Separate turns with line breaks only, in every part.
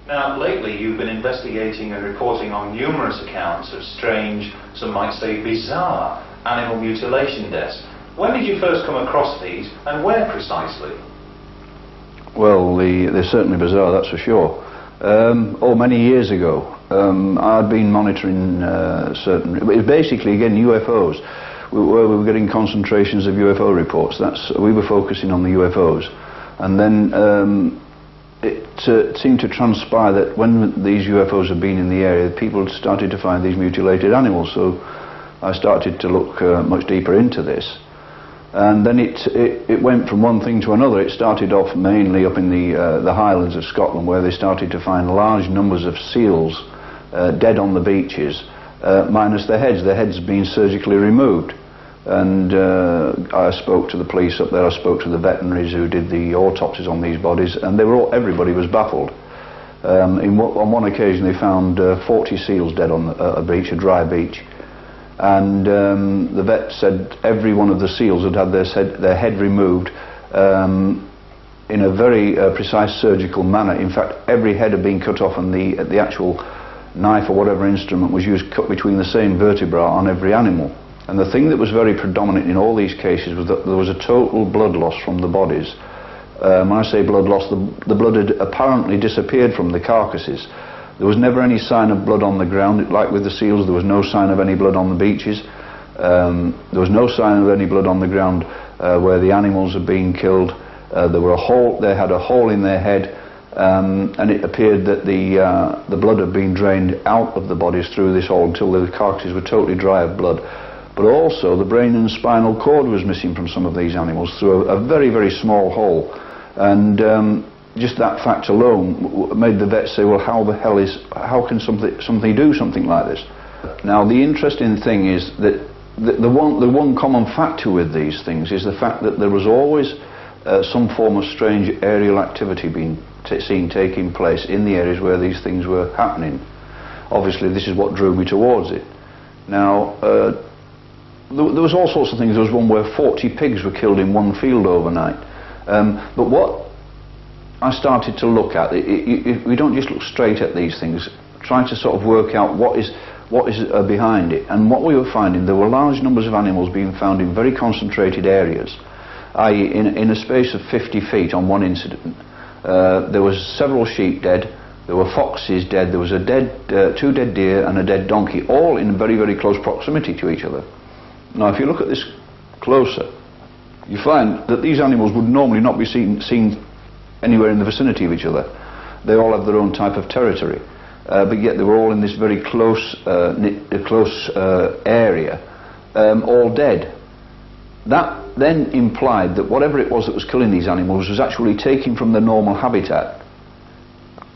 Now, lately you've been investigating and reporting on numerous accounts of strange, some might say bizarre, animal mutilation deaths. When did you first come across these, and where precisely?
Well, they're certainly bizarre, that's for sure. Many years ago, I'd been monitoring it was basically, again, UFOs, where we were getting concentrations of UFO reports. We were focusing on the UFOs. And then it seemed to transpire that when these UFOs had been in the area, people started to find these mutilated animals. So I started to look much deeper into this. And then it went from one thing to another. It started off mainly up in the Highlands of Scotland, where they started to find large numbers of seals dead on the beaches, minus their heads being surgically removed. And I spoke to the police up there, I spoke to the veterinaries who did the autopsies on these bodies, and everybody was baffled. On one occasion they found 40 seals dead on a beach, a dry beach. And the vet said every one of the seals had had their head removed in a very precise surgical manner. In fact, every head had been cut off, and the actual knife or whatever instrument was used cut between the same vertebra on every animal. And the thing that was very predominant in all these cases was that there was a total blood loss from the bodies. When I say blood loss, the blood had apparently disappeared from the carcasses. There was never any sign of blood on the ground. Like with the seals, there was no sign of any blood on the beaches. There was no sign of any blood on the ground where the animals had been killed. They had a hole in their head, and it appeared that the blood had been drained out of the bodies through this hole until the carcasses were totally dry of blood. But also the brain and spinal cord was missing from some of these animals through a very, very small hole. And just that fact alone made the vet say, well, how can something do something like this? Now, the interesting thing is that the one common factor with these things is the fact that there was always some form of strange aerial activity being seen taking place in the areas where these things were happening. Obviously, this is what drew me towards it. Now, there was all sorts of things. There was one where 40 pigs were killed in one field overnight. But what I started to look at, we don't just look straight at these things, trying to sort of work out what is behind it. And what we were finding, there were large numbers of animals being found in very concentrated areas, i.e. in a space of 50 feet on one incident. There was several sheep dead, there were foxes dead, there was two dead deer and a dead donkey, all in very, very close proximity to each other. Now, if you look at this closer, you find that these animals would normally not be seen anywhere in the vicinity of each other. They all have their own type of territory, but yet they were all in this very close area, all dead. That then implied that whatever it was that was killing these animals was actually taking from their normal habitat,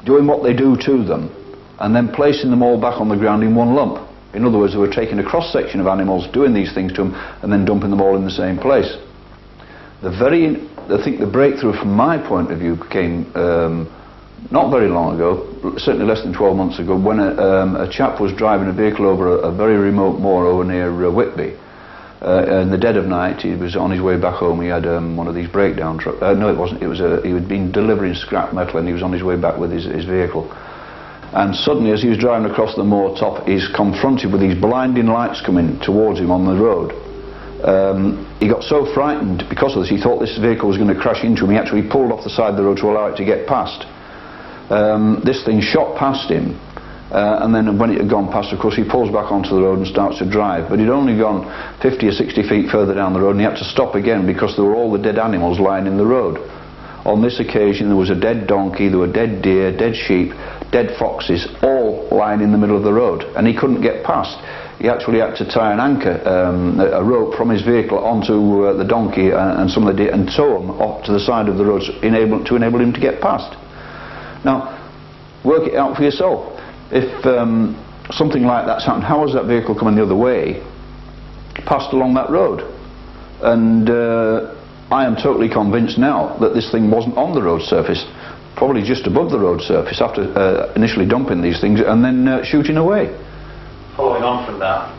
doing what they do to them, and then placing them all back on the ground in one lump. In other words, they were taking a cross-section of animals, doing these things to them, and then dumping them all in the same place. I think the breakthrough from my point of view came not very long ago, certainly less than 12 months ago, when a chap was driving a vehicle over a very remote moor over near Whitby. In the dead of night, he was on his way back home. He had one of these breakdown trucks. No, it wasn't. He had been delivering scrap metal, and he was on his way back with his vehicle. And suddenly, as he was driving across the moor top, he's confronted with these blinding lights coming towards him on the road. He got so frightened because of this, he thought this vehicle was going to crash into him. He actually pulled off the side of the road to allow it to get past. This thing shot past him, and then when it had gone past, of course, he pulls back onto the road and starts to drive. But he'd only gone 50 or 60 feet further down the road, and he had to stop again because there were all the dead animals lying in the road. On this occasion, there was a dead donkey, there were dead deer, dead sheep, dead foxes, all lying in the middle of the road, and he couldn't get past. He actually had to tie an anchor, a rope from his vehicle onto the donkey and some of the deer, and tow them off to the side of the road to enable him to get past. Now, work it out for yourself. If something like that's happened, how has that vehicle coming the other way passed along that road? And I am totally convinced now that this thing wasn't on the road surface, probably just above the road surface after initially dumping these things and then shooting away.
Following on from that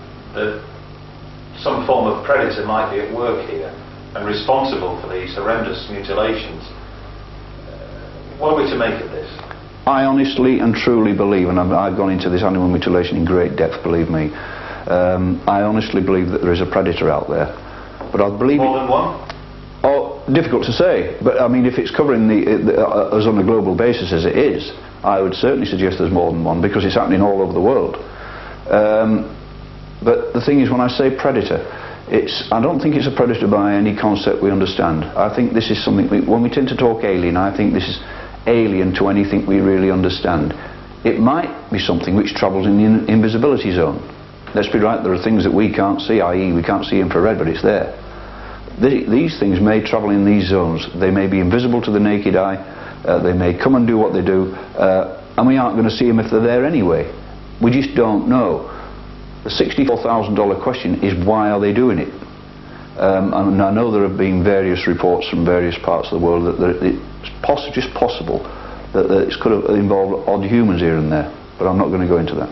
some form of predator might be at work here and responsible for these horrendous mutilations. What are we to make of this?
I honestly and truly believe, and I've gone into this animal mutilation in great depth, believe me, I honestly believe that there is a predator out there. But I believe
more than one?
Oh, difficult to say, but I mean, if it's covering us on a global basis as it is, I would certainly suggest there's more than one, because it's happening all over the world. But the thing is, when I say predator, I don't think it's a predator by any concept we understand. I think this is something, when we tend to talk alien, I think this is alien to anything we really understand. It might be something which travels in the invisibility zone. Let's be right, there are things that we can't see, i.e. we can't see infrared, but it's there. These things may travel in these zones. They may be invisible to the naked eye, they may come and do what they do, and we aren't going to see them if they're there anyway. We just don't know. The $64,000 question is, why are they doing it? And I know there have been various reports from various parts of the world that it's just possible that it could have involved odd humans here and there, but I'm not going to go into that.